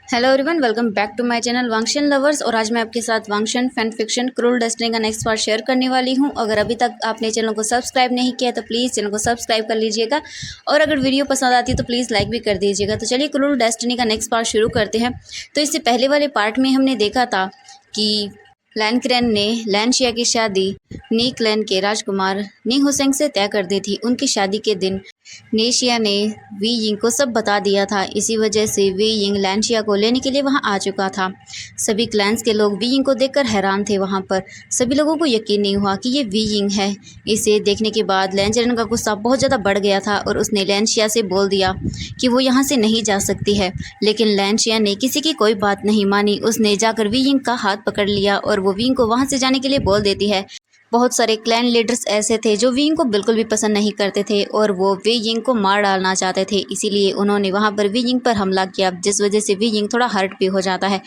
Hello everyone, welcome back to my channel Wangxian lovers. और आज मैं आपके साथ Wangxian fan fiction cruel destiny का नेक्स्ट पार्ट शेयर करने वाली हूं। अगर अभी तक आपने चैनल को सब्सक्राइब नहीं किया तो प्लीज़ चैनल को सब्सक्राइब कर लीजिएगा, और अगर वीडियो पसंद आती है तो प्लीज़ लाइक भी कर दीजिएगा। तो चलिए क्रूल डेस्टिनी का नेक्स्ट पार्ट शुरू करते हैं। तो इससे पहले वाले पार्ट में हमने देखा था कि लैन क्रेन ने लैनशिया की शादी नी क्लैन के राजकुमार नी हुसैन से तय कर दी थी। उनकी शादी के दिन नेशिया ने वी यिंग को सब बता दिया था। इसी वजह से वी यिंग लैनशिया को लेने के लिए वहां आ चुका था। सभी क्लैंस के लोग वी यिंग को देखकर हैरान थे। वहां पर सभी लोगों को यकीन नहीं हुआ कि ये वी यिंग है। इसे देखने के बाद लैनचरन का गुस्सा बहुत ज़्यादा बढ़ गया था और उसने लैनशिया से बोल दिया कि वो यहाँ से नहीं जा सकती है। लेकिन लैनशिया ने किसी की कोई बात नहीं मानी। उसने जाकर वी यिंग का हाथ पकड़ लिया और वो वी यिंग को वहाँ से जाने के लिए बोल देती है। बहुत सारे क्लैन लीडर्स ऐसे थे जो वी यिंग को बिल्कुल भी पसंद नहीं करते थे और वो वी यिंग को मार डालना चाहते थे। इसीलिए उन्होंने वहां पर वी यिंग पर हमला किया, जिस वजह से वी यिंग थोड़ा हर्ट भी हो जाता है,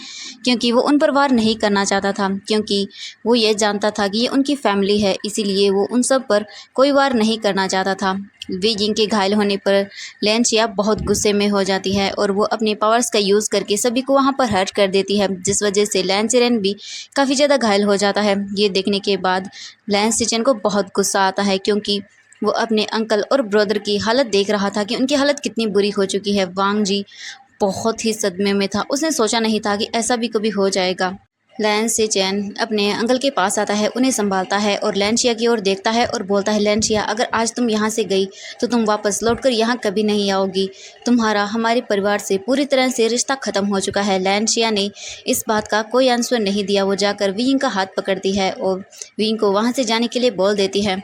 क्योंकि वो उन पर वार नहीं करना चाहता था, क्योंकि वो ये जानता था कि ये उनकी फैमिली है। इसीलिए वो उन सब पर कोई वार नहीं करना चाहता था। वी यिंग के घायल होने पर लैनशिया बहुत गुस्से में हो जाती है और वो अपने पावर्स का यूज़ करके सभी को वहाँ पर हर्ट कर देती है, जिस वजह से लैनचरन भी काफ़ी ज़्यादा घायल हो जाता है। ये देखने के बाद लैनसिचन को बहुत गुस्सा आता है, क्योंकि वो अपने अंकल और ब्रदर की हालत देख रहा था कि उनकी हालत कितनी बुरी हो चुकी है। वांग जी बहुत ही सदमे में था। उसने सोचा नहीं था कि ऐसा भी कभी हो जाएगा। लैनसिचन अपने अंकल के पास आता है, उन्हें संभालता है और लैनशिया की ओर देखता है और बोलता है, लैनशिया, अगर आज तुम यहाँ से गई तो तुम वापस लौटकर यहाँ कभी नहीं आओगी। तुम्हारा हमारे परिवार से पूरी तरह से रिश्ता खत्म हो चुका है। लैनशिया ने इस बात का कोई आंसर नहीं दिया। वो जाकर वी यिंग का हाथ पकड़ती है और वी यिंग को वहाँ से जाने के लिए बोल देती है।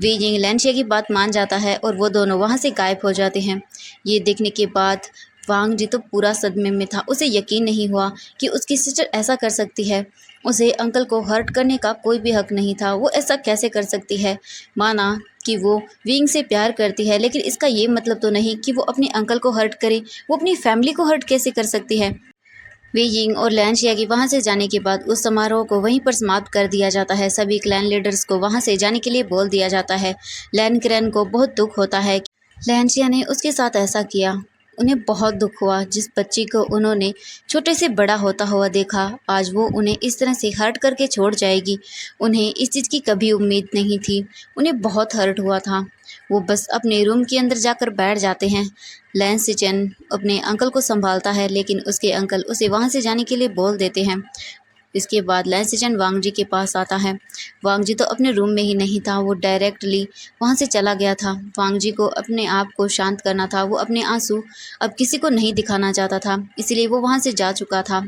वी यिंग लैनशिया की बात मान जाता है और वो दोनों वहाँ से गायब हो जाते हैं। ये देखने के बाद वांग जी तो पूरा सदमे में था। उसे यकीन नहीं हुआ कि उसकी सिस्टर ऐसा कर सकती है। उसे अंकल को हर्ट करने का कोई भी हक नहीं था। वो ऐसा कैसे कर सकती है? माना कि वो विंग से प्यार करती है, लेकिन इसका ये मतलब तो नहीं कि वो अपने अंकल को हर्ट करे। वो अपनी फैमिली को हर्ट कैसे कर सकती है? वी यिंग और लैनशिया की वहाँ से जाने के बाद उस समारोह को वहीं पर समाप्त कर दिया जाता है। सभी क्लैन लीडर्स को वहाँ से जाने के लिए बोल दिया जाता है। लैन क्रेन को बहुत दुख होता है कि लैनशिया ने उसके साथ ऐसा किया। उन्हें बहुत दुख हुआ। जिस बच्ची को उन्होंने छोटे से बड़ा होता हुआ देखा, आज वो उन्हें इस तरह से हर्ट करके छोड़ जाएगी। उन्हें इस चीज़ की कभी उम्मीद नहीं थी। उन्हें बहुत हर्ट हुआ था। वो बस अपने रूम के अंदर जाकर बैठ जाते हैं। लैनसिचन अपने अंकल को संभालता है, लेकिन उसके अंकल उसे वहाँ से जाने के लिए बोल देते हैं। इसके बाद लैनसिचन वांग जी के पास आता है। वांग जी तो अपने रूम में ही नहीं था, वो डायरेक्टली वहाँ से चला गया था। वांग जी को अपने आप को शांत करना था। वो अपने आंसू अब किसी को नहीं दिखाना चाहता था, इसीलिए वो वहाँ से जा चुका था।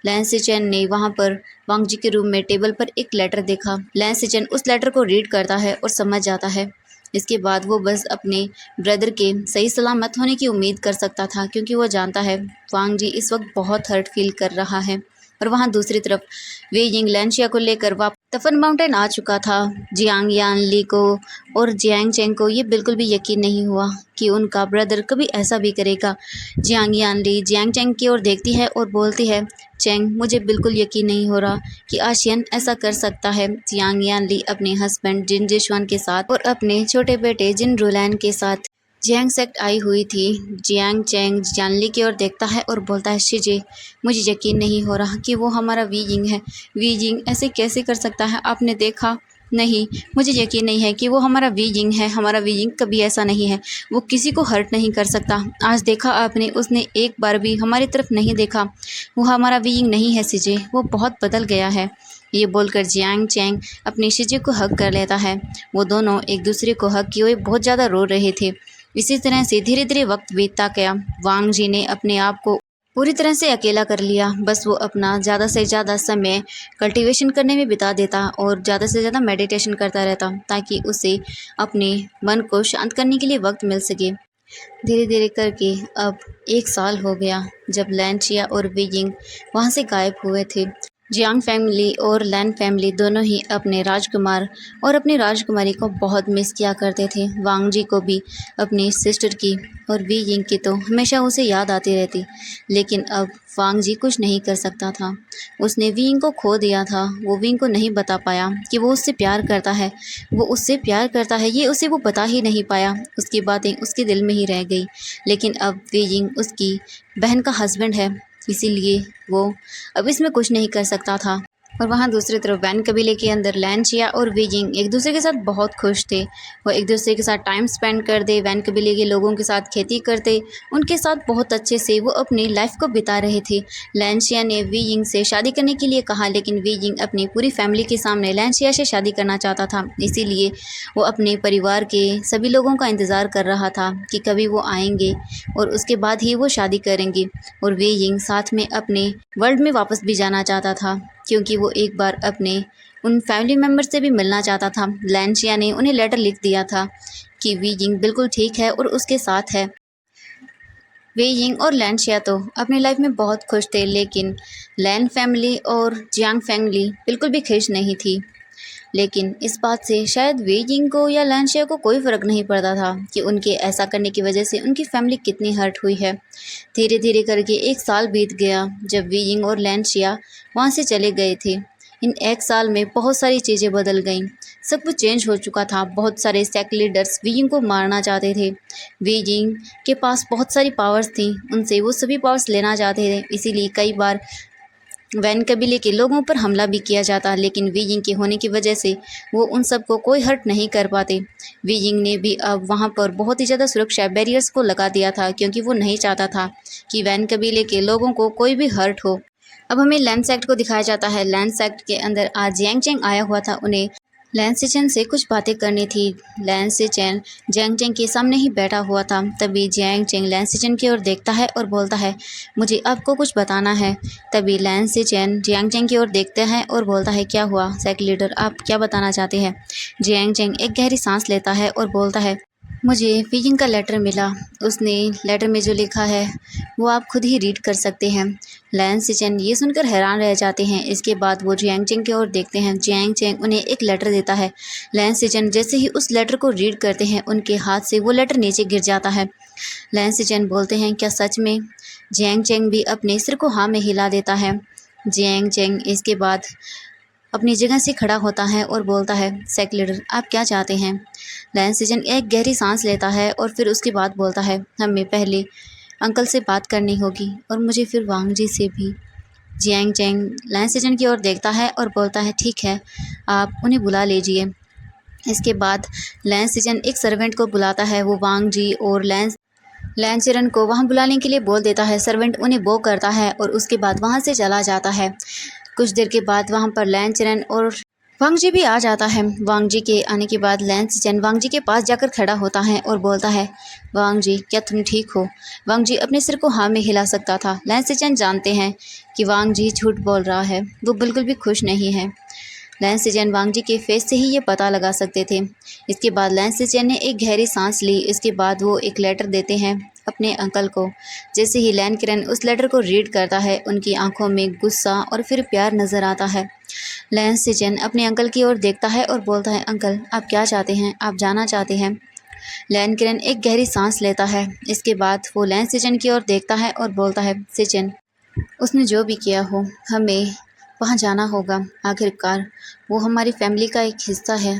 लैनसिचन ने वहाँ पर वांग जी के रूम में टेबल पर एक लेटर देखा। लैनसिचन उस लेटर को रीड करता है और समझ जाता है। इसके बाद वो बस अपने ब्रदर के सही सलामत होने की उम्मीद कर सकता था, क्योंकि वो जानता है वांग जी इस वक्त बहुत हर्ट फील कर रहा है। और वहाँ दूसरी तरफ वे यिंग लैनशिया को लेकर वापस तफन माउंटेन आ चुका था। जियांग यान ली को और जियांग चेंग को ये बिल्कुल भी यकीन नहीं हुआ कि उनका ब्रदर कभी ऐसा भी करेगा। जियांग यान ली जियांग चेंग की ओर देखती है और बोलती है, चेंग, मुझे बिल्कुल यकीन नहीं हो रहा कि आशियन ऐसा कर सकता है। जियांग यान ली अपने हस्बैंड जिन जिशवान के साथ और अपने छोटे बेटे जिन रुलैन के साथ जियांग सेक्ट आई हुई थी। जियांग चेंग जानली की ओर देखता है और बोलता है, शिजे, मुझे यकीन नहीं हो रहा कि वो हमारा वी यिंग है। वी यिंग ऐसे कैसे कर सकता है? आपने देखा नहीं? मुझे यकीन नहीं है कि वो हमारा वी यिंग है। हमारा वी यिंग कभी ऐसा नहीं है। वो किसी को हर्ट नहीं कर सकता। आज देखा आपने, उसने एक बार भी हमारी तरफ नहीं देखा। वो हमारा वी यिंग नहीं है शिजे, वो बहुत बदल गया है। ये बोलकर जियांग चेंग अपनी शिजे को हक कर लेता है। वो दोनों एक दूसरे को हक किए हुए बहुत ज़्यादा रो रहे थे। इसी तरह से धीरे धीरे वक्त बीतता गया। वांग जी ने अपने आप को पूरी तरह से अकेला कर लिया। बस वो अपना ज़्यादा से ज़्यादा समय कल्टीवेशन करने में बिता देता और ज़्यादा से ज़्यादा मेडिटेशन करता रहता, ताकि उसे अपने मन को शांत करने के लिए वक्त मिल सके। धीरे धीरे करके अब 1 साल हो गया जब लैनशिया और वी यिंग वहाँ से गायब हुए थे। जियांग फैमिली और लैन फैमिली दोनों ही अपने राजकुमार और अपनी राजकुमारी को बहुत मिस किया करते थे। वांग जी को भी अपनी सिस्टर की और वी यिंग की तो हमेशा उसे याद आती रहती। लेकिन अब वांग जी कुछ नहीं कर सकता था। उसने वी यिंग को खो दिया था। वो वी यिंग को नहीं बता पाया कि वो उससे प्यार करता है। वो उससे प्यार करता है, ये उसे वो बता ही नहीं पाया। उसकी बातें उसके दिल में ही रह गई। लेकिन अब वी यिंग उसकी बहन का हस्बैंड है। इसीलिए वो अब इसमें कुछ नहीं कर सकता था। और वहाँ दूसरी तरफ वैन कबीले के अंदर लैंचिया और वीजिंग एक दूसरे के साथ बहुत खुश थे। वो एक दूसरे के साथ टाइम स्पेंड करते, वैन कबीले के लोगों के साथ खेती करते, उनके साथ बहुत अच्छे से वो अपनी लाइफ को बिता रहे थे। लैंचिया ने वीजिंग से शादी करने के लिए कहा, लेकिन वीजिंग अपनी पूरी फैमिली के सामने लैंचिया से शादी करना चाहता था। इसीलिए वो अपने परिवार के सभी लोगों का इंतज़ार कर रहा था कि कभी वो आएंगे और उसके बाद ही वो शादी करेंगे। और वीजिंग साथ में अपने वर्ल्ड में वापस भी जाना चाहता था, क्योंकि वो एक बार अपने उन फैमिली मेम्बर से भी मिलना चाहता था। लैंचिया ने उन्हें लेटर लिख दिया था कि वीजिंग बिल्कुल ठीक है और उसके साथ है। वीजिंग और लैंचिया तो अपनी लाइफ में बहुत खुश थे, लेकिन लैन फैमिली और जियांग फैमिली बिल्कुल भी खुश नहीं थी। लेकिन इस बात से शायद वीजिंग को या लैंचिया को कोई फ़र्क नहीं पड़ता था कि उनके ऐसा करने की वजह से उनकी फैमिली कितनी हर्ट हुई है। धीरे धीरे करके 1 साल बीत गया जब वीजिंग और लैंचिया वहाँ से चले गए थे। इन 1 साल में बहुत सारी चीज़ें बदल गईं, सब कुछ चेंज हो चुका था। बहुत सारे सेक्ट लीडर्स वीजिंग को मारना चाहते थे। वीजिंग के पास बहुत सारी पावर्स थी, उनसे वो सभी पावर्स लेना चाहते थे। इसीलिए कई बार वैन कबीले के लोगों पर हमला भी किया जाता, लेकिन वीजिंग के होने की वजह से वो उन सबको कोई हर्ट नहीं कर पाते। वीजिंग ने भी अब वहाँ पर बहुत ही ज़्यादा सुरक्षा बैरियर्स को लगा दिया था, क्योंकि वो नहीं चाहता था कि वैन कबीले के लोगों को कोई भी हर्ट हो। अब हमें लैंड सेक्ट को दिखाया जाता है। लैंड सेक्ट के अंदर आज जियांग चेंग आया हुआ था। उन्हें लैन सिचेन से कुछ बातें करनी थी। लैन सिचेन जियांग चेंग के सामने ही बैठा हुआ था। तभी जियांग चेंग लैन सिचेन की ओर देखता है और बोलता है, मुझे आपको कुछ बताना है। तभी लैन सिचेन जियांग चेंग की ओर देखता है और बोलता है, क्या हुआ सेक्ट लीडर, आप क्या बताना चाहते हैं। जियांग चेंग एक गहरी सांस लेता है और बोलता है, मुझे वीजिंग का लेटर मिला। उसने लेटर में जो लिखा है वो आप खुद ही रीड कर सकते हैं। लैन सिचेन ये सुनकर हैरान रह जाते हैं। इसके बाद वो जियांग चेंग की ओर देखते हैं। जियांग चेंग उन्हें एक लेटर देता है। लैन सिचेन जैसे ही उस लेटर को रीड करते हैं, उनके हाथ से वो लेटर नीचे गिर जाता है। लैन सिचेन बोलते हैं, क्या सच में। जियांग चेंग भी अपने सिर को हाँ में हिला देता है। जियांग चेंग इसके बाद अपनी जगह से खड़ा होता है और बोलता है, सेक्ट लीडर आप क्या चाहते हैं। लैन सिचेन एक गहरी सांस लेता है और फिर उसके बाद बोलता है, हमें पहले अंकल से बात करनी होगी और मुझे फिर वांग जी से भी। जियांग चेंग लैन सिचेन की ओर देखता है और बोलता है, ठीक है, आप उन्हें बुला लीजिए। इसके बाद लैन सिचेन एक सर्वेंट को बुलाता है। वो वांग जी और लैन चिरन को वहाँ बुलाने के लिए बोल देता है। सर्वेंट उन्हें बो करता है और उसके बाद वहाँ से चला जाता है। कुछ देर के बाद वहाँ पर लैन चिरन और वांग जी भी आ जाता है। वांग जी के आने के बाद लैन सिचेन वांग जी के पास जाकर खड़ा होता है और बोलता है, वांग जी क्या तुम ठीक हो। वांग जी अपने सिर को हाँ में हिला सकता था। लैन सिचेन जानते हैं कि वांग जी झूठ बोल रहा है, वो बिल्कुल भी खुश नहीं है। लैन सिचेन वांग जी के फेस से ही ये पता लगा सकते थे। इसके बाद लैन सिचेन ने एक गहरी सांस ली। इसके बाद वो एक लेटर देते हैं अपने अंकल को। जैसे ही लैन किरण उस लेटर को रीड करता है, उनकी आंखों में गुस्सा और फिर प्यार नज़र आता है। लैन सिचेन अपने अंकल की ओर देखता है और बोलता है, अंकल आप क्या चाहते हैं, आप जाना चाहते हैं। लैन किरण एक गहरी सांस लेता है। इसके बाद वो लैन सिचेन की ओर देखता है और बोलता है, सिचेन उसने जो भी किया हो हमें वहाँ जाना होगा। आखिरकार वो हमारी फैमिली का एक हिस्सा है।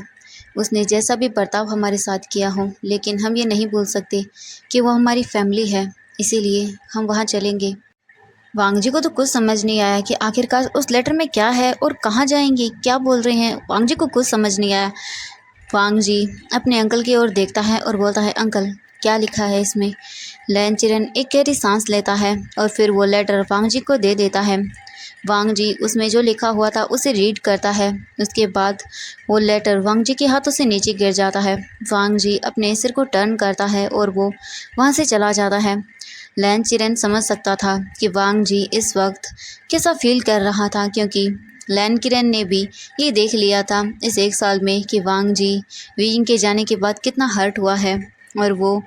उसने जैसा भी बर्ताव हमारे साथ किया हो, लेकिन हम ये नहीं भूल सकते कि वो हमारी फैमिली है, इसीलिए हम वहाँ चलेंगे। वांग जी को तो कुछ समझ नहीं आया कि आखिरकार उस लेटर में क्या है और कहाँ जाएंगे, क्या बोल रहे हैं। वांग जी को कुछ समझ नहीं आया। वांग जी अपने अंकल की ओर देखता है और बोलता है, अंकल क्या लिखा है इसमें। लैन चिरन एक गहरी सांस लेता है और फिर वो लेटर वांग जी को दे देता है। वांग जी उसमें जो लिखा हुआ था उसे रीड करता है। उसके बाद वो लेटर वांग जी के हाथों से नीचे गिर जाता है। वांग जी अपने सिर को टर्न करता है और वो वहाँ से चला जाता है। लैन चिरन समझ सकता था कि वांग जी इस वक्त कैसा फील कर रहा था, क्योंकि लैन किरण ने भी ये देख लिया था इस 1 साल में कि वांग जी वीजिंग के जाने के बाद कितना हर्ट हुआ है और वो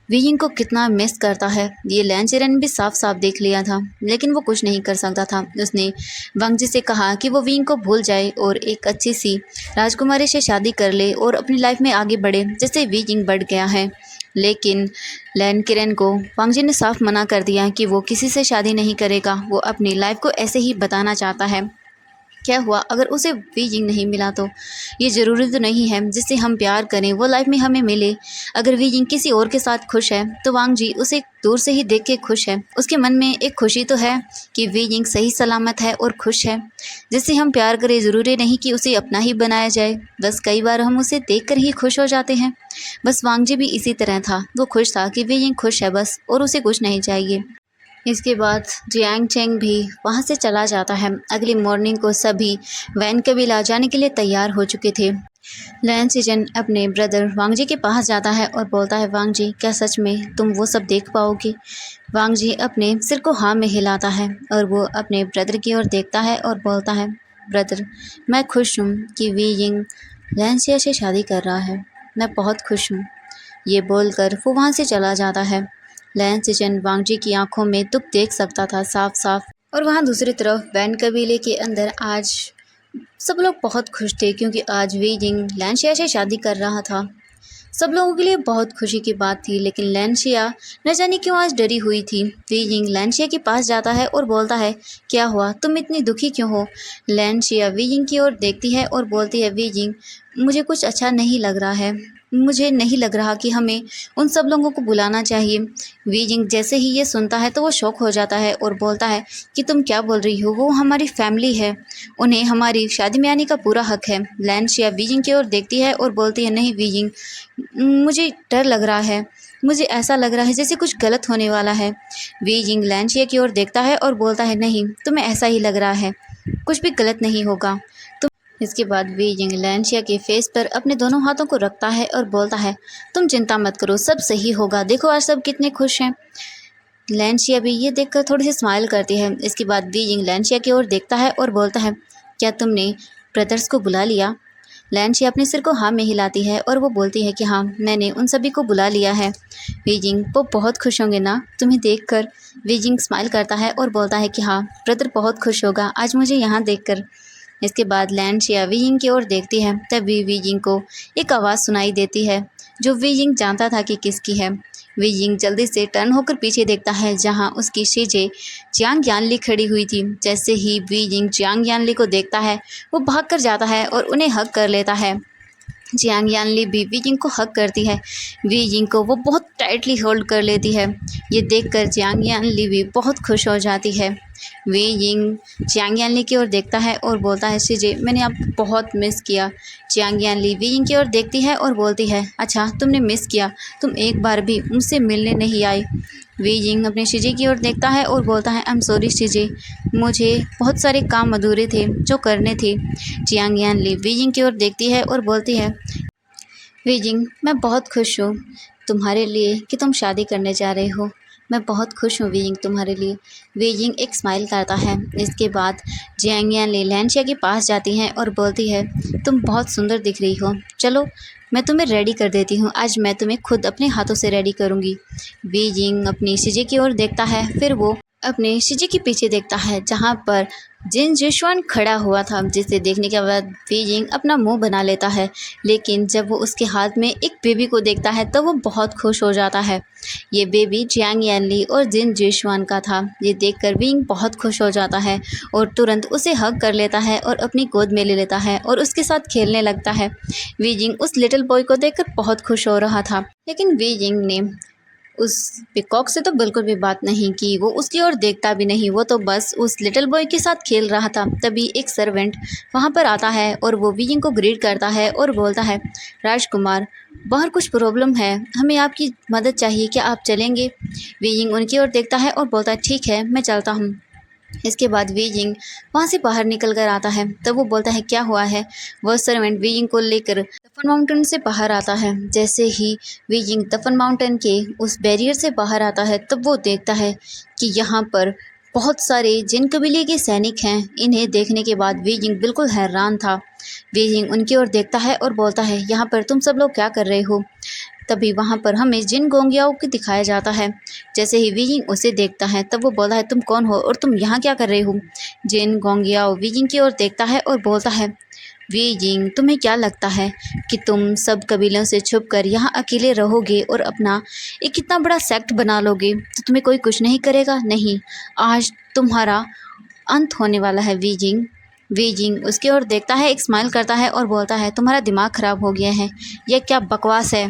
वीजिंग को कितना मिस करता है। ये लैन चिरन भी साफ साफ देख लिया था, लेकिन वो कुछ नहीं कर सकता था। उसने वांग जी से कहा कि वो वीजिंग को भूल जाए और एक अच्छी सी राजकुमारी से शादी कर ले और अपनी लाइफ में आगे बढ़े, जैसे वीजिंग बढ़ गया है। लेकिन लैन किरण को वांग जी ने साफ मना कर दिया कि वो किसी से शादी नहीं करेगा। वो अपनी लाइफ को ऐसे ही बताना चाहता है। क्या हुआ अगर उसे वीजिंग नहीं मिला तो? ये ज़रूरी तो नहीं है जिससे हम प्यार करें वो लाइफ में हमें मिले। अगर वीजिंग किसी और के साथ खुश है तो वांग जी उसे दूर से ही देख के खुश है। उसके मन में एक खुशी तो है कि वीजिंग सही सलामत है और खुश है। जिससे हम प्यार करें ज़रूरी नहीं कि उसे अपना ही बनाया जाए, बस कई बार हम उसे देख कर ही खुश हो जाते हैं। बस वांग जी भी इसी तरह था, वो खुश था कि वीजिंग खुश है बस, और उसे कुछ नहीं चाहिए। इसके बाद जियांग चेंग भी वहाँ से चला जाता है। अगली मॉर्निंग को सभी वैन कबीला जाने के लिए तैयार हो चुके थे। लैन सीजन अपने ब्रदर वांग जी के पास जाता है और बोलता है, वांग जी क्या सच में तुम वो सब देख पाओगे? वांग जी अपने सिर को हाँ में हिलाता है और वो अपने ब्रदर की ओर देखता है और बोलता है, ब्रदर मैं खुश हूँ कि वी यिंग लैंसिया से शादी कर रहा है, मैं बहुत खुश हूँ। ये बोलकर वो वहाँ से चला जाता है। लैन सीजन वांग जी की आंखों में दुख देख सकता था साफ साफ। और वहाँ दूसरी तरफ वैन कबीले के अंदर आज सब लोग बहुत खुश थे क्योंकि आज वी यिंग लैंसिया से शादी कर रहा था। सब लोगों के लिए बहुत खुशी की बात थी, लेकिन लैंसिया न जाने क्यों आज डरी हुई थी। वी यिंग लैंसिया के पास जाता है और बोलता है, क्या हुआ, तुम इतनी दुखी क्यों हो? लैंसिया वी यिंग की ओर देखती है और बोलती है, वी यिंग मुझे कुछ अच्छा नहीं लग रहा है, मुझे नहीं लग रहा कि हमें उन सब लोगों को बुलाना चाहिए। वी यिंग जैसे ही ये सुनता है तो वो शॉक हो जाता है और बोलता है कि तुम क्या बोल रही हो, वो हमारी फैमिली है, उन्हें हमारी शादी में आने का पूरा हक है। लैंसिया वी यिंग की ओर देखती है और बोलती है, नहीं वी यिंग मुझे डर लग रहा है, मुझे ऐसा लग रहा है जैसे कुछ गलत होने वाला है। वी यिंग लैंसिया की ओर देखता है और बोलता है, नहीं तुम्हें ऐसा ही लग रहा है, कुछ भी गलत नहीं होगा तुम। इसके बाद वी यिंग लैंसिया के फेस पर अपने दोनों हाथों को रखता है और बोलता है, तुम चिंता मत करो, सब सही होगा, देखो आज सब कितने खुश हैं। लैंसिया भी ये देखकर थोड़ी सी स्माइल करती है। इसके बाद वी यिंग लैंसिया की ओर देखता है और बोलता है, क्या तुमने ब्रदर्स को बुला लिया? लैंसिया अपने सिर को हाँ में हिलाती है और वो बोलती है कि हाँ मैंने उन सभी को बुला लिया है। वी यिंग वो बहुत खुश होंगे ना तुम्हें देखकर? वी यिंग स्माइल करता है और बोलता है कि हाँ ब्रदर बहुत खुश होगा आज मुझे यहाँ देखकर। इसके बाद लैंसिया वी यिंग की ओर देखती है, तभी वी यिंग को एक आवाज़ सुनाई देती है जो वी यिंग जानता था कि किसकी है। वी यिंग जल्दी से टर्न होकर पीछे देखता है जहाँ उसकी शीजे जियांग यानली खड़ी हुई थी। जैसे ही वी यिंग जियांग यानली को देखता है वो भाग कर जाता है और उन्हें हग कर लेता है। जियांग यानली भी वी यिंग को हग करती है। वी यिंग को वो बहुत टाइटली होल्ड कर लेती है। ये देखकर जियांग यानली भी बहुत खुश हो जाती है। वी यिंग जियांग यानली की ओर देखता है और बोलता है, शीजे मैंने आपको बहुत मिस किया। जियांग यानली वी यिंग की ओर देखती है और बोलती है, अच्छा तुमने मिस किया, तुम एक बार भी मुझसे मिलने नहीं आई। वी यिंग अपने शीजे की ओर देखता है और बोलता है, आई एम सॉरी शीजे, मुझे बहुत सारे काम अधूरे थे जो करने थे। जियांग यानली वी यिंग की ओर देखती है और बोलती है, वी यिंग मैं बहुत खुश हूँ तुम्हारे लिए कि तुम शादी करने जा रहे हो, मैं बहुत खुश हूँ वी यिंग तुम्हारे लिए। वी यिंग एक स्माइल करता है। इसके बाद जियांग यानली लैंसिया के पास जाती हैं और बोलती है, तुम बहुत सुंदर दिख रही हो, चलो मैं तुम्हें रेडी कर देती हूँ, आज मैं तुम्हें खुद अपने हाथों से रेडी करूँगी। वी यिंग अपनी शीजे की ओर देखता है, फिर वो अपने शीजे के पीछे देखता है जहाँ पर जिन जिशवान खड़ा हुआ था, जिसे देखने के बाद वी यिंग अपना मुंह बना लेता है। लेकिन जब वो उसके हाथ में एक बेबी को देखता है तो वो बहुत खुश हो जाता है। ये बेबी जियांग यानली और जिन जिशवान का था। ये देखकर वी यिंग बहुत खुश हो जाता है और तुरंत उसे हग कर लेता है और अपनी गोद में ले लेता है और उसके साथ खेलने लगता है। वी यिंग उस लिटिल बॉय को देखकर बहुत खुश हो रहा था, लेकिन वी यिंग ने उस पिकॉक से तो बिल्कुल भी बात नहीं की, वो उसकी ओर देखता भी नहीं, वो तो बस उस लिटिल बॉय के साथ खेल रहा था। तभी एक सर्वेंट वहाँ पर आता है और वो वी यिंग को ग्रीट करता है और बोलता है, राजकुमार बाहर कुछ प्रॉब्लम है, हमें आपकी मदद चाहिए, क्या आप चलेंगे? वी यिंग उनकी ओर देखता है और बोलता है, ठीक है मैं चलता हूँ। इसके बाद वी यिंग वहाँ से बाहर निकल कर आता है। तब वो बोलता है, क्या हुआ है? वह सर्वेंट वी यिंग को लेकर दफन माउंटेन से बाहर आता है। जैसे ही वी यिंग दफन माउंटेन के उस बैरियर से बाहर आता है तब वो देखता है कि यहाँ पर बहुत सारे जिन कबीले के सैनिक हैं। इन्हें देखने के बाद वी यिंग बिल्कुल हैरान था। वी यिंग उनकी ओर देखता है और बोलता है, यहाँ पर तुम सब लोग क्या कर रहे हो? तभी वहाँ पर हमें जिन गोंगियाओं को दिखाया जाता है। जैसे ही वी यिंग उसे देखता है तब वो बोलता है, तुम कौन हो और तुम यहाँ क्या कर रहे हो? जिन गोंगियाओ वी यिंग की ओर देखता है और बोलता है, वी यिंग तुम्हें क्या लगता है कि तुम सब कबीलों से छुपकर यहाँ अकेले रहोगे और अपना एक कितना बड़ा सेक्ट बना लोगे तो तुम्हें कोई कुछ नहीं करेगा? नहीं, आज तुम्हारा अंत होने वाला है वी यिंग। वी जिंग उसकी ओर देखता है, एक स्माइल करता है और बोलता है, तुम्हारा दिमाग ख़राब हो गया है, यह क्या बकवास है।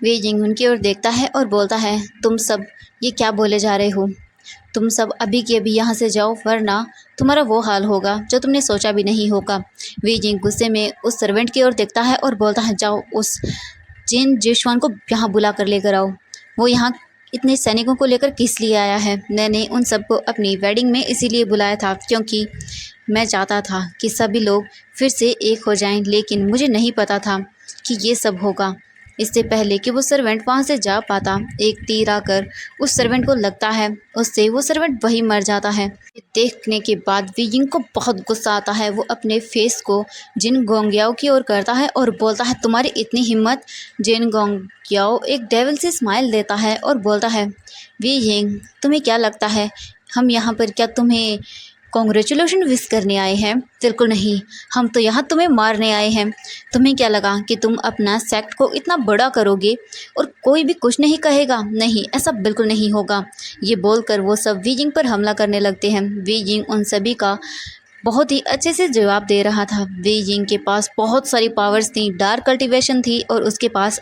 वी जिंग उनकी ओर देखता है और बोलता है, तुम सब ये क्या बोले जा रहे हो। तुम सब अभी के अभी यहाँ से जाओ, वरना तुम्हारा वो हाल होगा जो तुमने सोचा भी नहीं होगा। वी जिंग गुस्से में उस सर्वेंट की ओर देखता है और बोलता है, जाओ उस जिन जिशवान को यहाँ बुला कर लेकर आओ। वो यहाँ इतने सैनिकों को लेकर किस लिए आया है। मैंने उन सबको अपनी वेडिंग में इसीलिए बुलाया था क्योंकि मैं चाहता था कि सभी लोग फिर से एक हो जाएं, लेकिन मुझे नहीं पता था कि ये सब होगा। इससे पहले कि वो सर्वेंट वहाँ से जा पाता, एक तीर आकर उस सर्वेंट को लगता है, उससे वो सर्वेंट वही मर जाता है। ये देखने के बाद वीजिंग को बहुत गुस्सा आता है। वो अपने फेस को जिन गोंगियाओ की ओर करता है और बोलता है, तुम्हारी इतनी हिम्मत। जिन गोंगियाओ एक डेविल से स्माइल देता है और बोलता है, वीजिंग तुम्हें क्या लगता है हम यहाँ पर क्या तुम्हें कॉन्ग्रेचुलेशन विश करने आए हैं? बिल्कुल नहीं, हम तो यहाँ तुम्हें मारने आए हैं। तुम्हें क्या लगा कि तुम अपना सेक्ट को इतना बड़ा करोगे और कोई भी कुछ नहीं कहेगा? नहीं, ऐसा बिल्कुल नहीं होगा। ये बोलकर वो सब वीजिंग पर हमला करने लगते हैं। वीजिंग उन सभी का बहुत ही अच्छे से जवाब दे रहा था। वीजिंग के पास बहुत सारी पावर्स थी, डार्क कल्टीवेशन थी और उसके पास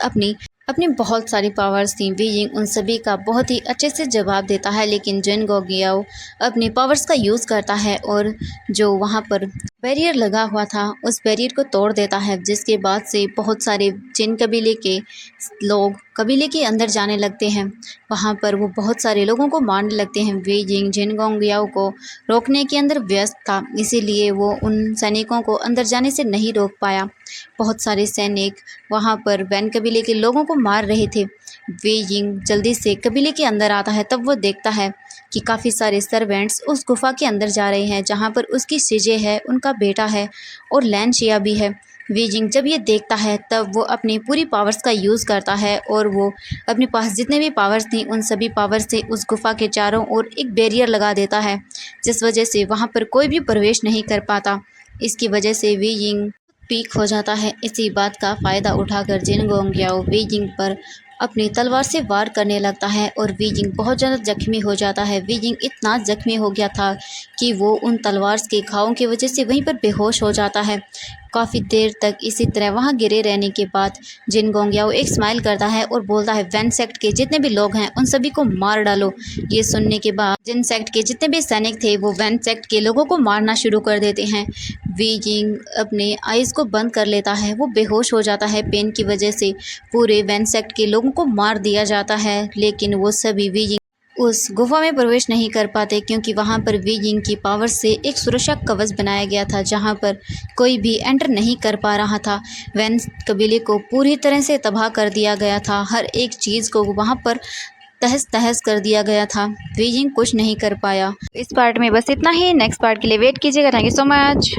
अपनी बहुत सारी पावर्स थी। वीजिंग उन सभी का बहुत ही अच्छे से जवाब देता है, लेकिन जिन गोंगियाओ अपनी पावर्स का यूज़ करता है और जो वहाँ पर बैरियर लगा हुआ था उस बैरियर को तोड़ देता है, जिसके बाद से बहुत सारे जिन कबीले के लोग कबीले के अंदर जाने लगते हैं। वहाँ पर वो बहुत सारे लोगों को मारने लगते हैं। वीजिंग जिन गोंगियाओ को रोकने के अंदर व्यस्त था, इसीलिए वो उन सैनिकों को अंदर जाने से नहीं रोक पाया। बहुत सारे सैनिक वहाँ पर वैन कबीले के लोगों को मार रहे थे। वीजिंग जल्दी से कबीले के अंदर आता है, तब वो देखता है कि काफ़ी सारे सर्वेंट्स उस गुफा के अंदर जा रहे हैं, जहाँ पर उसकी सीजे है, उनका बेटा है और लैनशिया भी है। वीजिंग जब ये देखता है तब वो अपनी पूरी पावर्स का यूज़ करता है और वो अपने पास जितने भी पावर्स थी उन सभी पावर्स से उस गुफा के चारों ओर एक बैरियर लगा देता है, जिस वजह से वहाँ पर कोई भी प्रवेश नहीं कर पाता। इसकी वजह से वीजिंग पीक हो जाता है। इसी बात का फ़ायदा उठाकर जिन गोंगियाओ वीजिंग पर अपनी तलवार से वार करने लगता है और वीजिंग बहुत ज़्यादा जख्मी हो जाता है। वीजिंग इतना जख्मी हो गया था कि वो उन तलवार के घावों की वजह से वहीं पर बेहोश हो जाता है। काफ़ी देर तक इसी तरह वहाँ गिरे रहने के बाद जिन गोंगियाओ एक स्माइल करता है और बोलता है, वैन सेक्ट के जितने भी लोग हैं उन सभी को मार डालो। ये सुनने के बाद जिन सेक्ट के जितने भी सैनिक थे वो वैन सेक्ट के लोगों को मारना शुरू कर देते हैं। वीजिंग अपने आइज़ को बंद कर लेता है, वो बेहोश हो जाता है। पेन की वजह से पूरे वैन सेक्ट के लोगों को मार दिया जाता है, लेकिन वो सभी वीजिंग उस गुफा में प्रवेश नहीं कर पाते क्योंकि वहाँ पर वीजिंग की पावर से एक सुरक्षा कवच बनाया गया था, जहाँ पर कोई भी एंटर नहीं कर पा रहा था। वैन कबीले को पूरी तरह से तबाह कर दिया गया था, हर एक चीज़ को वहाँ पर तहस तहस कर दिया गया था। वीजिंग कुछ नहीं कर पाया। इस पार्ट में बस इतना ही। नेक्स्ट पार्ट के लिए वेट कीजिएगा। Thank you so much.